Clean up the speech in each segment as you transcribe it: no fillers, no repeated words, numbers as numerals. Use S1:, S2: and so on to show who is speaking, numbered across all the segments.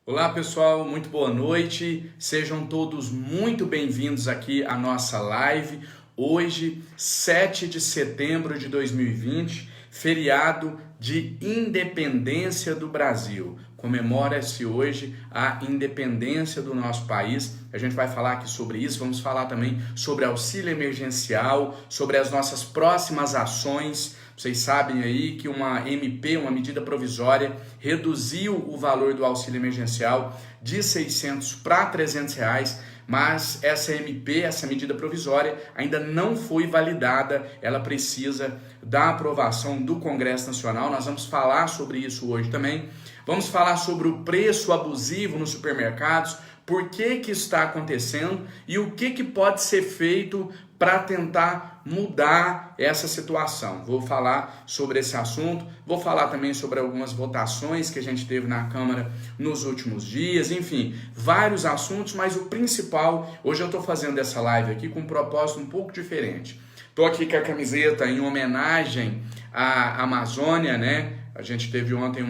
S1: Olá pessoal, muito boa noite, sejam todos muito bem-vindos aqui à nossa live. Hoje, 7 de setembro de 2020, feriado de Independência do Brasil. Comemora-se hoje a independência do nosso país. A gente vai falar aqui sobre isso, vamos falar também sobre auxílio emergencial, sobre as nossas próximas ações. Vocês sabem aí que uma MP, uma medida provisória, reduziu o valor do auxílio emergencial de 600 para 300 reais, mas essa MP, essa medida provisória, ainda não foi validada, ela precisa da aprovação do Congresso Nacional. Nós vamos falar sobre isso hoje também. Vamos falar sobre o preço abusivo nos supermercados, por que está acontecendo e o que pode ser feito para tentar mudar essa situação. Vou falar sobre esse assunto, vou falar também sobre algumas votações que a gente teve na Câmara nos últimos dias, enfim, vários assuntos, mas o principal, hoje eu estou fazendo essa live aqui com um propósito um pouco diferente. Estou aqui com a camiseta em homenagem à Amazônia, né? A gente teve ontem,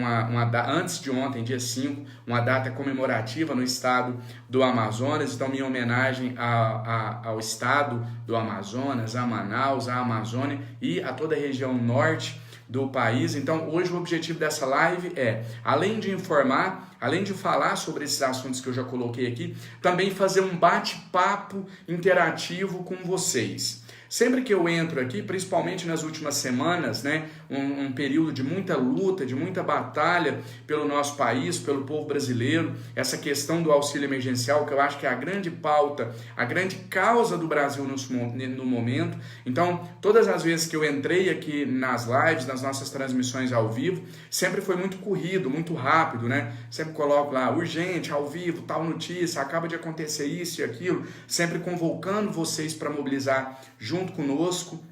S1: antes de ontem, dia 5, uma data comemorativa no estado do Amazonas. Então, minha homenagem ao estado do Amazonas, a Manaus, a Amazônia e a toda a região norte do país. Então, hoje o objetivo dessa live é, além de informar, além de falar sobre esses assuntos que eu já coloquei aqui, também fazer um bate-papo interativo com vocês. Sempre que eu entro aqui, principalmente nas últimas semanas, né, um período de muita luta, de muita batalha pelo nosso país, pelo povo brasileiro, essa questão do auxílio emergencial, que eu acho que é a grande pauta, a grande causa do Brasil no momento. Então, todas as vezes que eu entrei aqui nas lives, nas nossas transmissões ao vivo, sempre foi muito corrido, muito rápido, né? Sempre coloco lá, urgente, ao vivo, tal notícia, acaba de acontecer isso e aquilo, sempre convocando vocês para mobilizar junto conosco.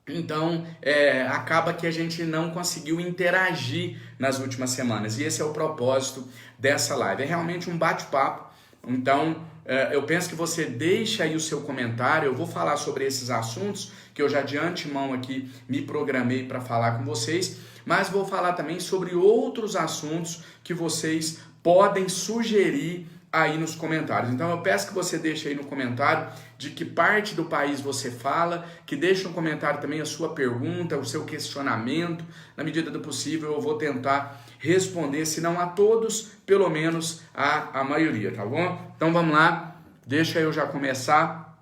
S1: Então, acaba que a gente não conseguiu interagir nas últimas semanas. E esse é o propósito dessa live. É realmente um bate-papo. Então, eu penso que você deixa aí o seu comentário. Eu vou falar sobre esses assuntos que eu já de antemão aqui me programei para falar com vocês. Mas vou falar também sobre outros assuntos que vocês podem sugerir aí nos comentários. Então eu peço que você deixe aí no comentário de que parte do país você fala, que deixe no comentário também a sua pergunta, o seu questionamento. Na medida do possível eu vou tentar responder, se não a todos, pelo menos a maioria, tá bom? Então vamos lá, deixa eu já começar.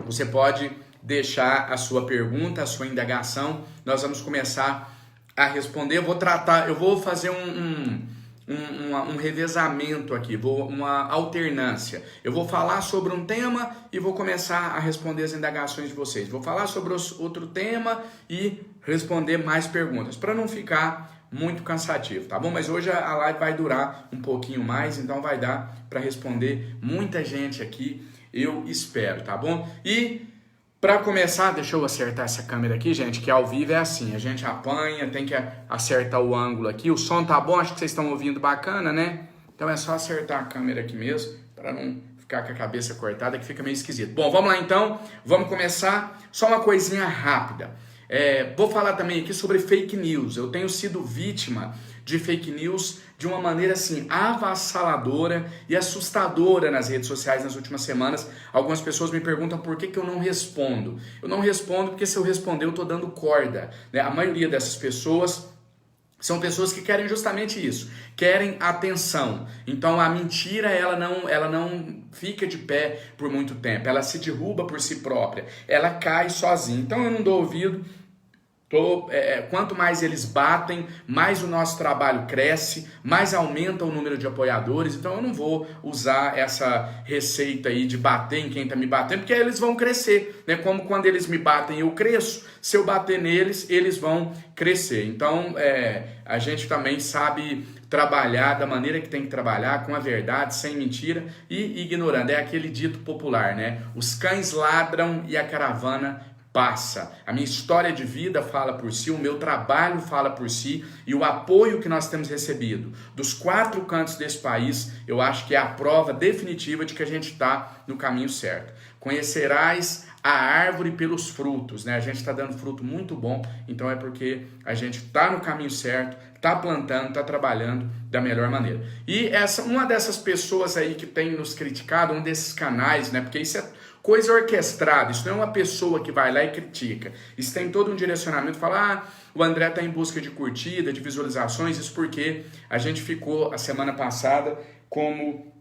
S1: Você pode deixar a sua pergunta, a sua indagação, nós vamos começar a responder. Eu vou fazer um revezamento aqui, uma alternância. Eu vou falar sobre um tema e vou começar a responder as indagações de vocês. Vou falar sobre outro tema e responder mais perguntas, para não ficar muito cansativo, tá bom? Mas hoje a live vai durar um pouquinho mais, então vai dar para responder muita gente aqui, eu espero, tá bom? E para começar, deixa eu acertar essa câmera aqui, gente, que ao vivo é assim, a gente apanha, tem que acertar o ângulo aqui. O som tá bom? Acho que vocês estão ouvindo bacana, né? Então é só acertar a câmera aqui mesmo, para não ficar com a cabeça cortada, que fica meio esquisito. Bom, vamos lá então, vamos começar. Só uma coisinha rápida. Vou falar também aqui sobre fake news. Eu tenho sido vítima de fake news de uma maneira assim avassaladora e assustadora nas redes sociais nas últimas semanas. Algumas pessoas me perguntam por que eu não respondo. Eu não respondo porque se eu responder eu estou dando corda, né? A maioria dessas pessoas são pessoas que querem justamente isso, querem atenção. Então a mentira ela não fica de pé por muito tempo, ela se derruba por si própria, ela cai sozinha. Então eu não dou ouvido. Quanto mais eles batem, mais o nosso trabalho cresce, mais aumenta o número de apoiadores. Então eu não vou usar essa receita aí de bater em quem está me batendo, porque aí eles vão crescer, né? Como quando eles me batem eu cresço, se eu bater neles, eles vão crescer. Então a gente também sabe trabalhar da maneira que tem que trabalhar, com a verdade, sem mentira e ignorando. É aquele dito popular, né? Os cães ladram e a caravana passa. A minha história de vida fala por si, o meu trabalho fala por si e o apoio que nós temos recebido dos 4 cantos desse país, eu acho que é a prova definitiva de que a gente está no caminho certo. Conhecerás a árvore pelos frutos, né? A gente está dando fruto muito bom, então é porque a gente está no caminho certo, está plantando, está trabalhando da melhor maneira. E uma dessas pessoas aí que tem nos criticado, um desses canais, né? Porque isso é coisa orquestrada, isso não é uma pessoa que vai lá e critica. Isso tem todo um direcionamento, fala, o André está em busca de curtida, de visualizações, isso porque a gente ficou a semana passada como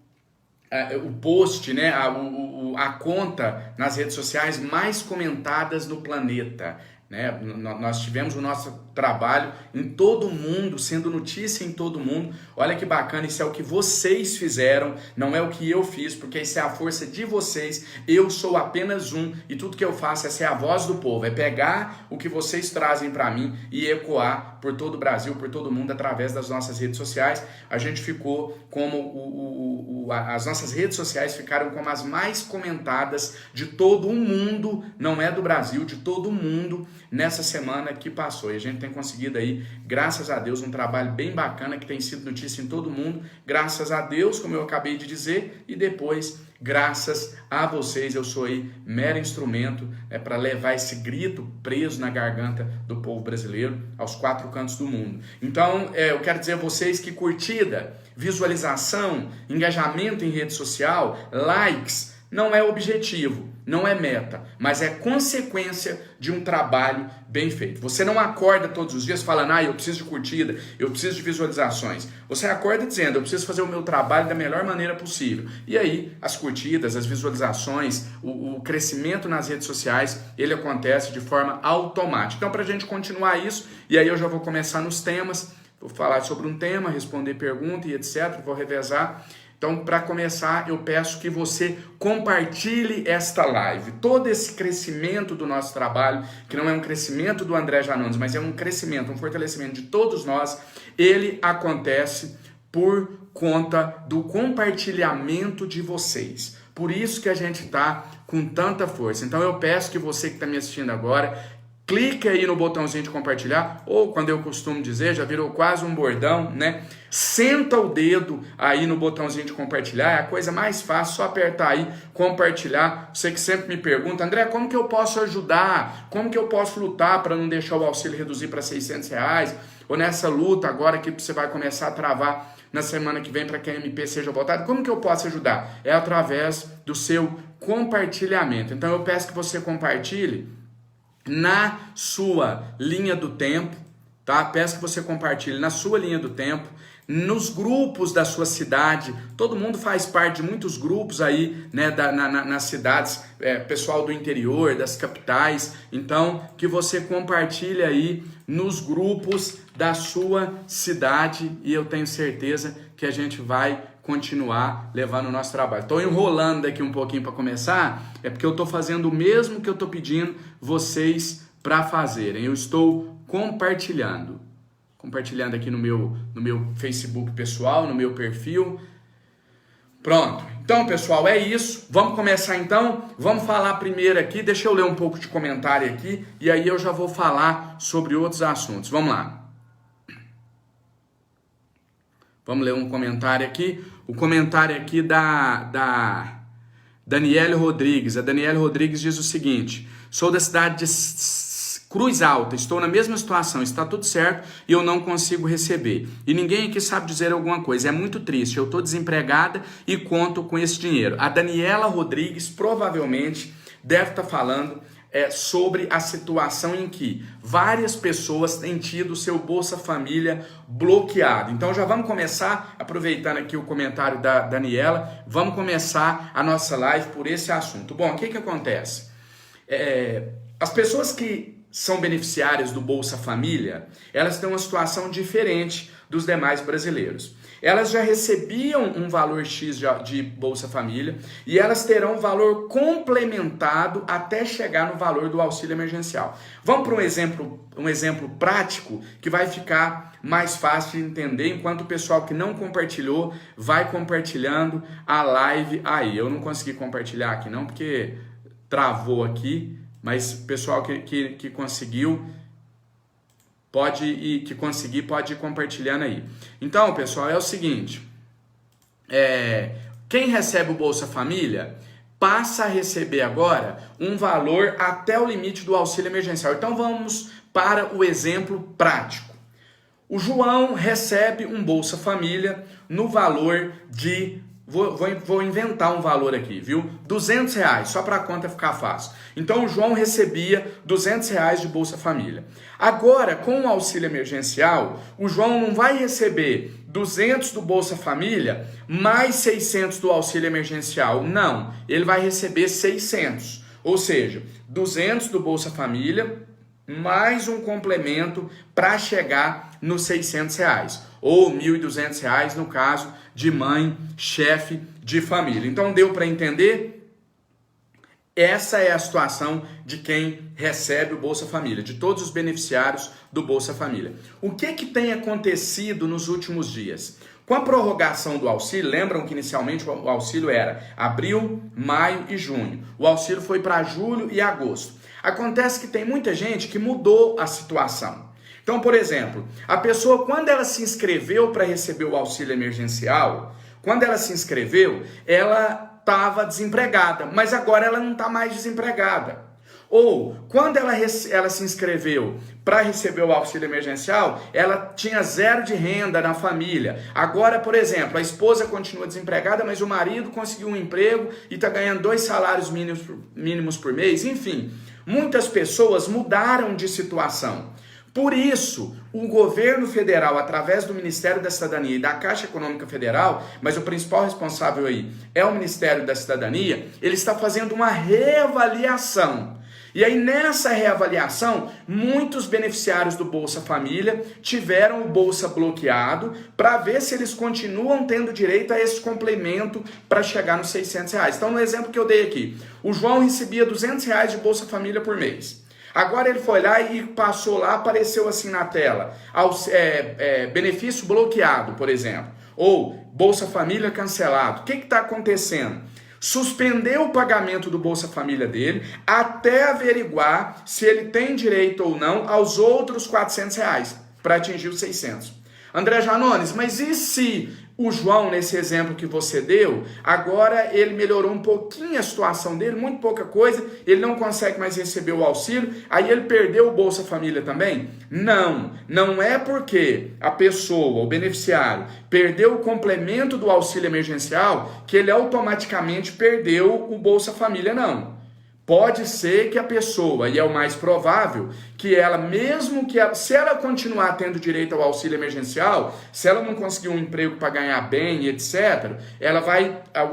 S1: o post, né, a conta nas redes sociais mais comentadas no planeta. Né? Nós tivemos o nosso trabalho em todo mundo, sendo notícia em todo mundo. Olha que bacana, isso é o que vocês fizeram, não é o que eu fiz, porque isso é a força de vocês. Eu sou apenas um e tudo que eu faço é ser a voz do povo, é pegar o que vocês trazem para mim e ecoar por todo o Brasil, por todo o mundo, através das nossas redes sociais. A gente ficou como as nossas redes sociais ficaram como as mais comentadas de todo o mundo, não é do Brasil, de todo o mundo, nessa semana que passou. E a gente tem conseguido aí, graças a Deus, um trabalho bem bacana que tem sido notícia em todo mundo, graças a Deus, como eu acabei de dizer, e depois, graças a vocês, eu sou aí mero instrumento para levar esse grito preso na garganta do povo brasileiro aos 4 cantos do mundo. Então, eu quero dizer a vocês que curtida, visualização, engajamento em rede social, likes, não é objetivo, não é meta, mas é consequência de um trabalho bem feito. Você não acorda todos os dias falando, eu preciso de curtida, eu preciso de visualizações. Você acorda dizendo, eu preciso fazer o meu trabalho da melhor maneira possível. E aí, as curtidas, as visualizações, o crescimento nas redes sociais, ele acontece de forma automática. Então, para a gente continuar isso, e aí eu já vou começar nos temas, vou falar sobre um tema, responder pergunta e etc, vou revezar. Então, para começar, eu peço que você compartilhe esta live. Todo esse crescimento do nosso trabalho, que não é um crescimento do André Janones, mas é um crescimento, um fortalecimento de todos nós, ele acontece por conta do compartilhamento de vocês. Por isso que a gente está com tanta força. Então, eu peço que você que está me assistindo agora, clique aí no botãozinho de compartilhar, ou como eu costumo dizer, já virou quase um bordão, né? Senta o dedo aí no botãozinho de compartilhar, é a coisa mais fácil, só apertar aí, compartilhar. Você que sempre me pergunta, André, como que eu posso ajudar? Como que eu posso lutar para não deixar o auxílio reduzir para R$600? Ou nessa luta agora que você vai começar a travar na semana que vem para que a MP seja votada, como que eu posso ajudar? É através do seu compartilhamento. Então eu peço que você compartilhe na sua linha do tempo, tá? Peço que você compartilhe na sua linha do tempo, nos grupos da sua cidade. Todo mundo faz parte de muitos grupos aí, né, nas cidades, pessoal do interior, das capitais. Então, que você compartilhe aí nos grupos da sua cidade e eu tenho certeza que a gente vai continuar levando o nosso trabalho. Estou enrolando daqui um pouquinho para começar, é porque eu estou fazendo o mesmo que eu estou pedindo vocês para fazerem. Eu estou compartilhando aqui no meu Facebook pessoal, no meu perfil. Pronto. Então, pessoal, é isso. Vamos começar então? Vamos falar primeiro aqui, deixa eu ler um pouco de comentário aqui e aí eu já vou falar sobre outros assuntos. Vamos lá. Vamos ler um comentário aqui. O comentário aqui da Daniele Rodrigues. A Daniele Rodrigues diz o seguinte: sou da cidade de Cruz Alta, estou na mesma situação, está tudo certo e eu não consigo receber. E ninguém aqui sabe dizer alguma coisa, é muito triste, eu estou desempregada e conto com esse dinheiro. A Daniela Rodrigues provavelmente deve estar falando sobre a situação em que várias pessoas têm tido o seu Bolsa Família bloqueado. Então já vamos começar, aproveitando aqui o comentário da Daniela, vamos começar a nossa live por esse assunto. Bom, o que acontece? As pessoas que são beneficiárias do Bolsa Família, elas têm uma situação diferente dos demais brasileiros. Elas já recebiam um valor X de Bolsa Família e elas terão um valor complementado até chegar no valor do auxílio emergencial. Vamos para um exemplo prático que vai ficar mais fácil de entender, enquanto o pessoal que não compartilhou vai compartilhando a live aí. Eu não consegui compartilhar aqui não, porque travou aqui, mas o pessoal que conseguiu... pode ir compartilhando aí. Então, pessoal, é o seguinte, quem recebe o Bolsa Família passa a receber agora um valor até o limite do auxílio emergencial. Então, vamos para o exemplo prático. O João recebe um Bolsa Família no valor de, vou inventar um valor aqui, viu? R$200, só para a conta ficar fácil. Então o João recebia R$200 de Bolsa Família. Agora, com o auxílio emergencial, o João não vai receber 200 do Bolsa Família mais 600 do auxílio emergencial. Não, ele vai receber 600. Ou seja, 200 do Bolsa Família mais um complemento para chegar nos R$600, ou R$1.200 no caso de mãe, chefe de família. Então deu para entender? Essa é a situação de quem recebe o Bolsa Família, de todos os beneficiários do Bolsa Família. O que tem acontecido nos últimos dias? Com a prorrogação do auxílio, lembram que inicialmente o auxílio era abril, maio e junho. O auxílio foi para julho e agosto. Acontece que tem muita gente que mudou a situação. Então, por exemplo, a pessoa, quando ela se inscreveu para receber o auxílio emergencial, quando ela se inscreveu, ela estava desempregada, mas agora ela não está mais desempregada. Ou, quando ela se inscreveu para receber o auxílio emergencial, ela tinha 0 de renda na família. Agora, por exemplo, a esposa continua desempregada, mas o marido conseguiu um emprego e está ganhando 2 salários mínimos por mês. Enfim, muitas pessoas mudaram de situação. Por isso, o governo federal, através do Ministério da Cidadania e da Caixa Econômica Federal, mas o principal responsável aí é o Ministério da Cidadania, ele está fazendo uma reavaliação. E aí, nessa reavaliação, muitos beneficiários do Bolsa Família tiveram o Bolsa bloqueado para ver se eles continuam tendo direito a esse complemento para chegar nos R$600. Então, no exemplo que eu dei aqui, o João recebia R$200 de Bolsa Família por mês. Agora ele foi lá e passou lá, apareceu assim na tela, benefício bloqueado, por exemplo, ou Bolsa Família cancelado. O que está acontecendo? Suspendeu o pagamento do Bolsa Família dele até averiguar se ele tem direito ou não aos outros R$400 para atingir os 600. André Janones, mas e se o João, nesse exemplo que você deu, agora ele melhorou um pouquinho a situação dele, muito pouca coisa, ele não consegue mais receber o auxílio, aí ele perdeu o Bolsa Família também? Não, não é porque a pessoa, o beneficiário, perdeu o complemento do auxílio emergencial que ele automaticamente perdeu o Bolsa Família, não. Pode ser que a pessoa, e é o mais provável, que ela, mesmo que ela, se ela continuar tendo direito ao auxílio emergencial, se ela não conseguir um emprego para ganhar bem, etc.,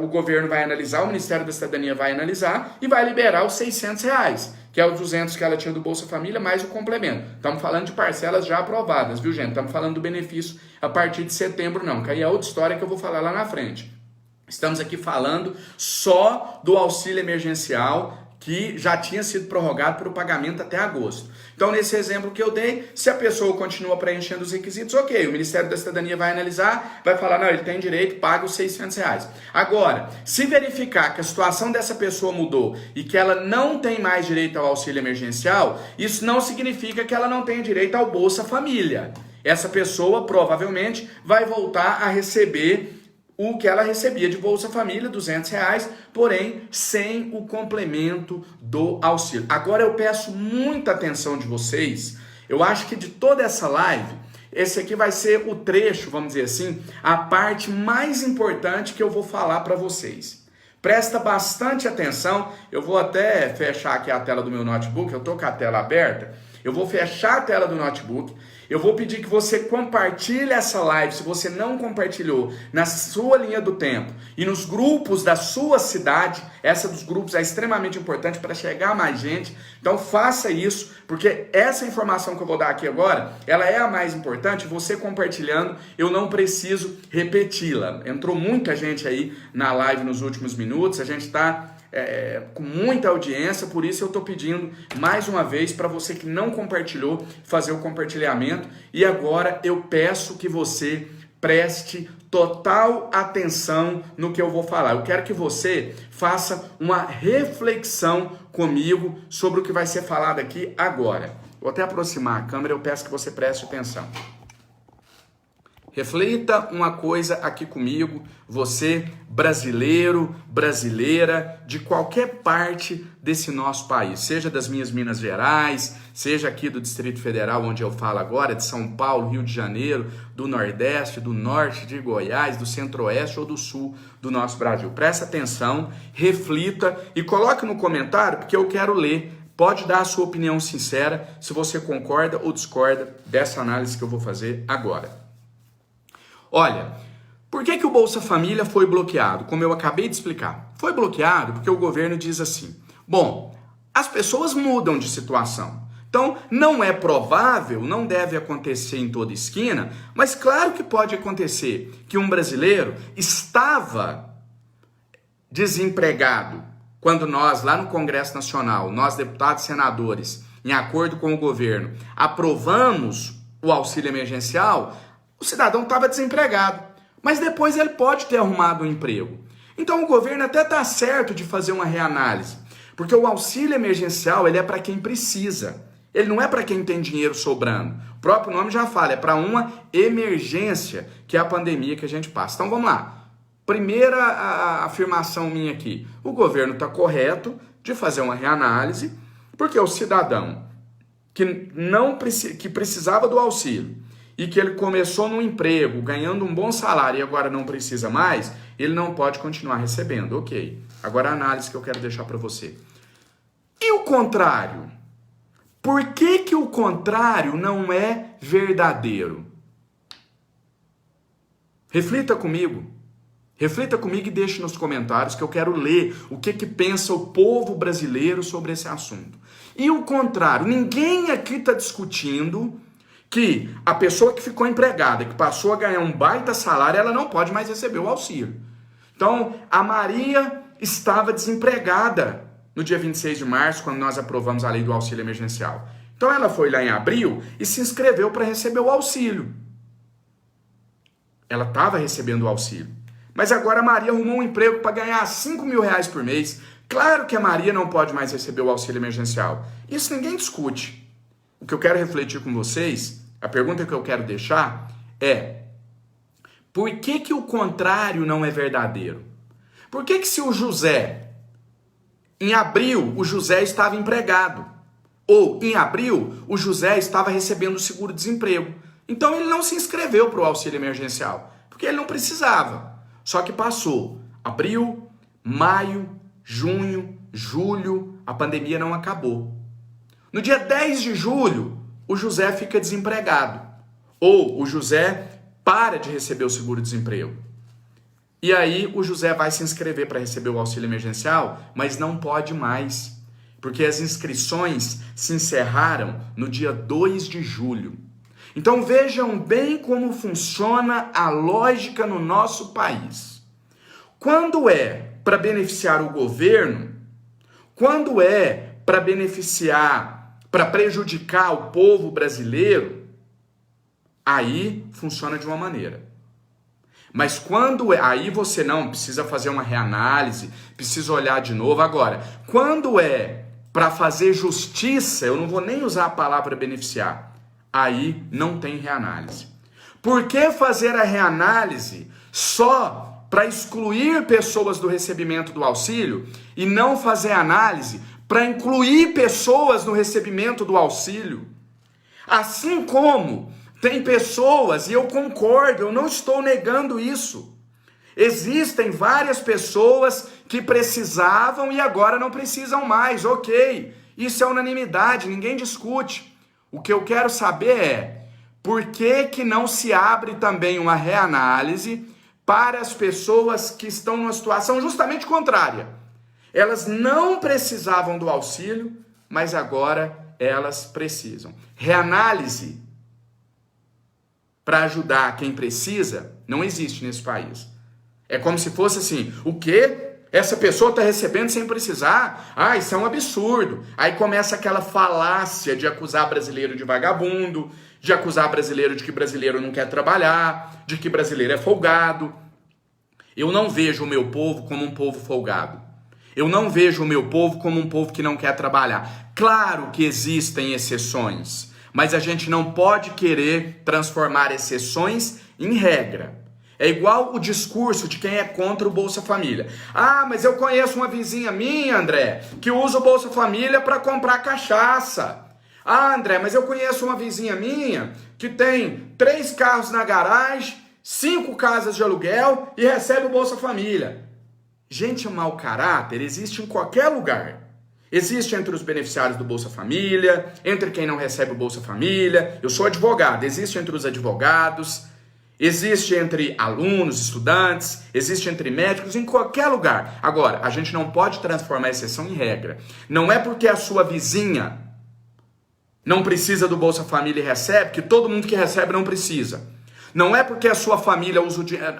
S1: o governo vai analisar, o Ministério da Cidadania vai analisar e vai liberar os R$600, que é os 200 que ela tinha do Bolsa Família, mais o complemento. Estamos falando de parcelas já aprovadas, viu, gente? Estamos falando do benefício a partir de setembro, não, que aí é outra história que eu vou falar lá na frente. Estamos aqui falando só do auxílio emergencial, que já tinha sido prorrogado para o pagamento até agosto. Então, nesse exemplo que eu dei, se a pessoa continua preenchendo os requisitos, ok, o Ministério da Cidadania vai analisar, vai falar, não, ele tem direito, paga os R$600. Agora, se verificar que a situação dessa pessoa mudou e que ela não tem mais direito ao auxílio emergencial, isso não significa que ela não tenha direito ao Bolsa Família. Essa pessoa, provavelmente, vai voltar a receber o que ela recebia de Bolsa Família, R$200, porém sem o complemento do auxílio. Agora eu peço muita atenção de vocês, eu acho que de toda essa live, esse aqui vai ser o trecho, vamos dizer assim, a parte mais importante que eu vou falar para vocês. Presta bastante atenção, eu vou até fechar aqui a tela do meu notebook, eu estou com a tela aberta, eu vou fechar a tela do notebook, eu vou pedir que você compartilhe essa live, se você não compartilhou, na sua linha do tempo e nos grupos da sua cidade. Essa dos grupos é extremamente importante para chegar a mais gente. Então faça isso, porque essa informação que eu vou dar aqui agora, ela é a mais importante. Você compartilhando, eu não preciso repeti-la. Entrou muita gente aí na live nos últimos minutos, a gente está com muita audiência, por isso eu estou pedindo mais uma vez para você que não compartilhou, fazer o compartilhamento. E agora eu peço que você preste total atenção no que eu vou falar. Eu quero que você faça uma reflexão comigo sobre o que vai ser falado aqui agora. Vou até aproximar a câmera, eu peço que você preste atenção. Reflita uma coisa aqui comigo, você brasileiro, brasileira, de qualquer parte desse nosso país, seja das minhas Minas Gerais, seja aqui do Distrito Federal, onde eu falo agora, de São Paulo, Rio de Janeiro, do Nordeste, do Norte, de Goiás, do Centro-Oeste ou do Sul do nosso Brasil. Presta atenção, reflita e coloque no comentário, porque eu quero ler. Pode dar a sua opinião sincera, se você concorda ou discorda dessa análise que eu vou fazer agora. Olha, por que o Bolsa Família foi bloqueado? Como eu acabei de explicar. Foi bloqueado porque o governo diz assim, bom, as pessoas mudam de situação. Então, não é provável, não deve acontecer em toda esquina, mas claro que pode acontecer que um brasileiro estava desempregado quando nós, lá no Congresso Nacional, nós deputados e senadores, em acordo com o governo, aprovamos o auxílio emergencial. O cidadão estava desempregado, mas depois ele pode ter arrumado um emprego. Então o governo até está certo de fazer uma reanálise, porque o auxílio emergencial ele é para quem precisa, ele não é para quem tem dinheiro sobrando. O próprio nome já fala, é para uma emergência, que é a pandemia que a gente passa. Então vamos lá, primeira afirmação minha aqui, o governo está correto de fazer uma reanálise, porque o cidadão que precisava do auxílio, e que ele começou num emprego, ganhando um bom salário e agora não precisa mais, ele não pode continuar recebendo. Ok. Agora a análise que eu quero deixar para você. E o contrário? Por que o contrário não é verdadeiro? Reflita comigo. Reflita comigo e deixe nos comentários que eu quero ler o que pensa o povo brasileiro sobre esse assunto. E o contrário, ninguém aqui está discutindo que a pessoa que ficou empregada, que passou a ganhar um baita salário, ela não pode mais receber o auxílio. Então, a Maria estava desempregada no dia 26 de março, quando nós aprovamos a lei do auxílio emergencial. Então, ela foi lá em abril e se inscreveu para receber o auxílio. Ela estava recebendo o auxílio. Mas agora a Maria arrumou um emprego para ganhar R$5.000 por mês. Claro que a Maria não pode mais receber o auxílio emergencial. Isso ninguém discute. O que eu quero refletir com vocês, a pergunta que eu quero deixar é: por que o contrário não é verdadeiro? Por que se o José, em abril, o José estava empregado? Ou, em abril, o José estava recebendo o seguro-desemprego? Então ele não se inscreveu para o auxílio emergencial, porque ele não precisava. Só que passou abril, maio, junho, julho, a pandemia não acabou. No dia 10 de julho, o José fica desempregado. Ou o José para de receber o seguro-desemprego. E aí o José vai se inscrever para receber o auxílio emergencial, mas não pode mais. Porque as inscrições se encerraram no dia 2 de julho. Então vejam bem como funciona a lógica no nosso país. Quando é para beneficiar o governo, quando é para para prejudicar o povo brasileiro, aí funciona de uma maneira. Mas quando aí você não precisa fazer uma reanálise, precisa olhar de novo. Agora, quando é para fazer justiça, eu não vou nem usar a palavra beneficiar, aí não tem reanálise. Por que fazer a reanálise só para excluir pessoas do recebimento do auxílio e não fazer análise para incluir pessoas no recebimento do auxílio? Assim como tem pessoas, e eu concordo, eu não estou negando isso, existem várias pessoas que precisavam e agora não precisam mais, ok, isso é unanimidade, ninguém discute. O que eu quero saber é, por que não se abre também uma reanálise para as pessoas que estão numa situação justamente contrária? Elas não precisavam do auxílio, mas agora elas precisam. Reanálise para ajudar quem precisa não existe nesse país. É como se fosse assim, o quê? Essa pessoa está recebendo sem precisar? Ah, isso é um absurdo. Aí começa aquela falácia de acusar brasileiro de vagabundo, de acusar brasileiro de que brasileiro não quer trabalhar, de que brasileiro é folgado. Eu não vejo o meu povo como um povo folgado. Eu não vejo o meu povo como um povo que não quer trabalhar. Claro que existem exceções, mas a gente não pode querer transformar exceções em regra. É igual o discurso de quem é contra o Bolsa Família. Ah, mas eu conheço uma vizinha minha, André, que usa o Bolsa Família para comprar cachaça. Ah, André, mas eu conheço uma vizinha minha que tem 3 carros na garagem, 5 casas de aluguel e recebe o Bolsa Família. Gente mau caráter existe em qualquer lugar. Existe entre os beneficiários do Bolsa Família, entre quem não recebe o Bolsa Família. Eu sou advogado, existe entre os advogados, existe entre alunos, estudantes, existe entre médicos, em qualquer lugar. Agora, a gente não pode transformar a exceção em regra. Não é porque a sua vizinha não precisa do Bolsa Família e recebe, que todo mundo que recebe não precisa. Não é porque a sua família,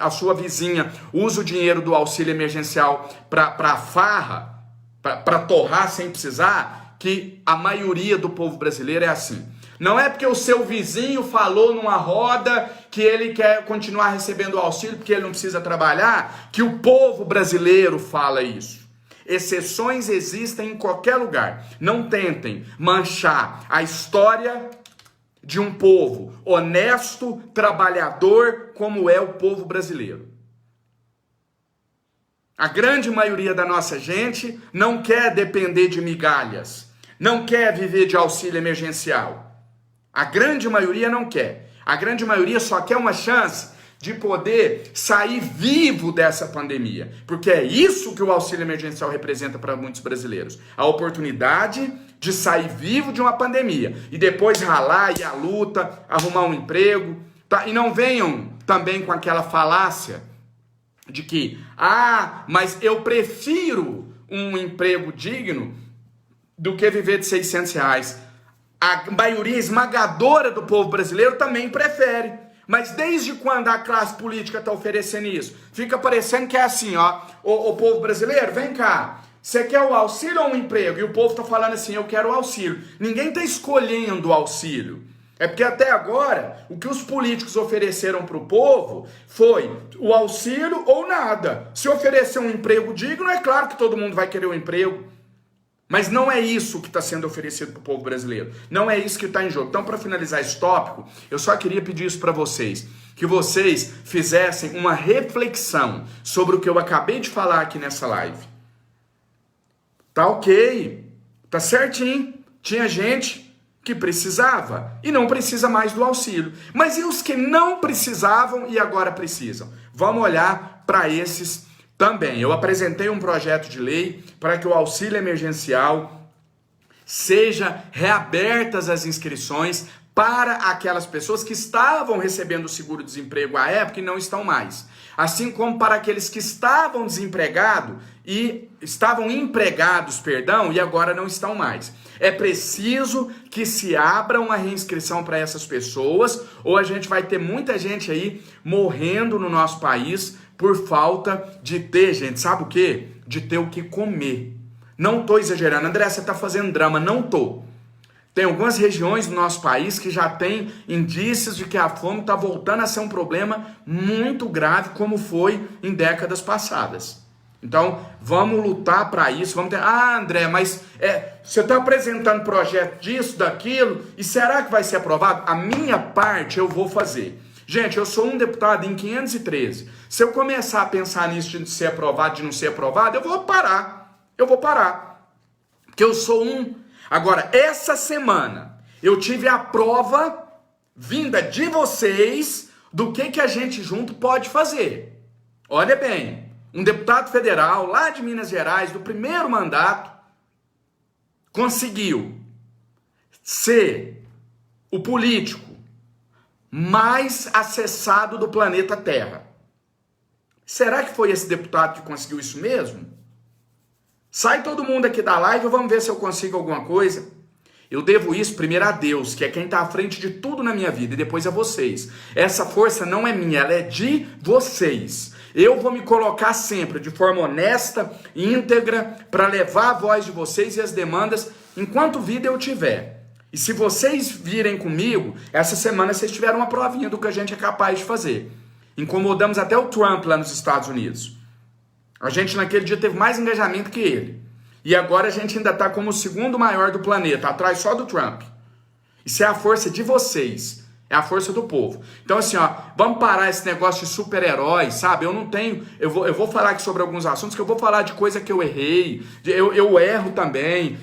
S1: a sua vizinha usa o dinheiro do auxílio emergencial para farra, para torrar sem precisar, que a maioria do povo brasileiro é assim. Não é porque o seu vizinho falou numa roda que ele quer continuar recebendo o auxílio porque ele não precisa trabalhar, que o povo brasileiro fala isso. Exceções existem em qualquer lugar. Não tentem manchar a história de um povo honesto, trabalhador, como é o povo brasileiro. A grande maioria da nossa gente não quer depender de migalhas, não quer viver de auxílio emergencial. A grande maioria não quer. A grande maioria só quer uma chance de poder sair vivo dessa pandemia. Porque é isso que o auxílio emergencial representa para muitos brasileiros. A oportunidade de sair vivo de uma pandemia. E depois ralar, ir à luta, arrumar um emprego. Tá? E não venham também com aquela falácia de que, mas eu prefiro um emprego digno do que viver de R$600. A maioria esmagadora do povo brasileiro também prefere. Mas desde quando a classe política está oferecendo isso? Fica parecendo que é assim, ó. O povo brasileiro, vem cá. Você quer o auxílio ou um emprego? E o povo está falando assim, eu quero o auxílio. Ninguém está escolhendo o auxílio. É porque até agora, o que os políticos ofereceram para o povo foi o auxílio ou nada. Se oferecer um emprego digno, é claro que todo mundo vai querer um emprego. Mas não é isso que está sendo oferecido para o povo brasileiro. Não é isso que está em jogo. Então, para finalizar esse tópico, eu só queria pedir isso para vocês. Que vocês fizessem uma reflexão sobre o que eu acabei de falar aqui nessa live. Tá ok. Tá certinho. Tinha gente que precisava e não precisa mais do auxílio. Mas e os que não precisavam e agora precisam? Vamos olhar para esses também. Eu apresentei um projeto de lei para que o auxílio emergencial seja reabertas as inscrições para aquelas pessoas que estavam recebendo o seguro-desemprego à época e não estão mais. Assim como para aqueles que estavam empregados e agora não estão mais. É preciso que se abra uma reinscrição para essas pessoas, ou a gente vai ter muita gente aí morrendo no nosso país por falta de ter, gente, sabe o quê? De ter o que comer. Não tô exagerando. André, você tá fazendo drama. Não tô. Tem algumas regiões do nosso país que já tem indícios de que a fome está voltando a ser um problema muito grave, como foi em décadas passadas. Então, vamos lutar para isso. Vamos ter... André, mas você está apresentando projeto disso, daquilo, e será que vai ser aprovado? A minha parte eu vou fazer. Gente, eu sou um deputado em 513. Se eu começar a pensar nisso de ser aprovado, de não ser aprovado, eu vou parar. Porque eu sou um. Agora, essa semana, eu tive a prova vinda de vocês do que a gente junto pode fazer. Olha bem, um deputado federal lá de Minas Gerais, do primeiro mandato, conseguiu ser o político mais acessado do planeta Terra. Será que foi esse deputado que conseguiu isso mesmo? Sai todo mundo aqui da live e vamos ver se eu consigo alguma coisa. Eu devo isso primeiro a Deus, que é quem está à frente de tudo na minha vida, e depois a vocês. Essa força não é minha, ela é de vocês. Eu vou me colocar sempre de forma honesta, íntegra, para levar a voz de vocês e as demandas enquanto vida eu tiver. E se vocês virem comigo, essa semana vocês tiveram uma provinha do que a gente é capaz de fazer. Incomodamos até o Trump lá nos Estados Unidos. A gente naquele dia teve mais engajamento que ele. E agora a gente ainda está como o segundo maior do planeta, atrás só do Trump. Isso é a força de vocês. É a força do povo. Então assim, ó, vamos parar esse negócio de super-herói, sabe? Eu não tenho... Eu vou falar aqui sobre alguns assuntos que eu vou falar de coisa que eu errei. Eu erro também.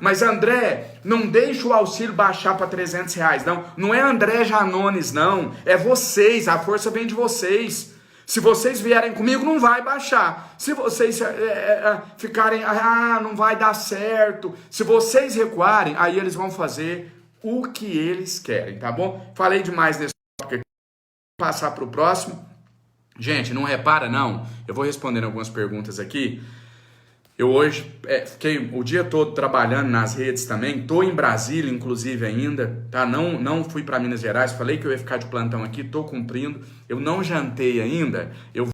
S1: Mas André, não deixa o auxílio baixar para R$ 300, não. Não é André Janones, não. É vocês, a força vem de vocês. Se vocês vierem comigo, não vai baixar. Se vocês ficarem... não vai dar certo. Se vocês recuarem, aí eles vão fazer o que eles querem, tá bom? Falei demais nesse tópico aqui. Vou passar para o próximo. Gente, não repara não. Eu vou respondendo algumas perguntas aqui. Eu hoje fiquei o dia todo trabalhando nas redes também. Tô em Brasília, inclusive, ainda, tá? Não fui para Minas Gerais. Falei que eu ia ficar de plantão aqui. Tô cumprindo. Eu não jantei ainda. Eu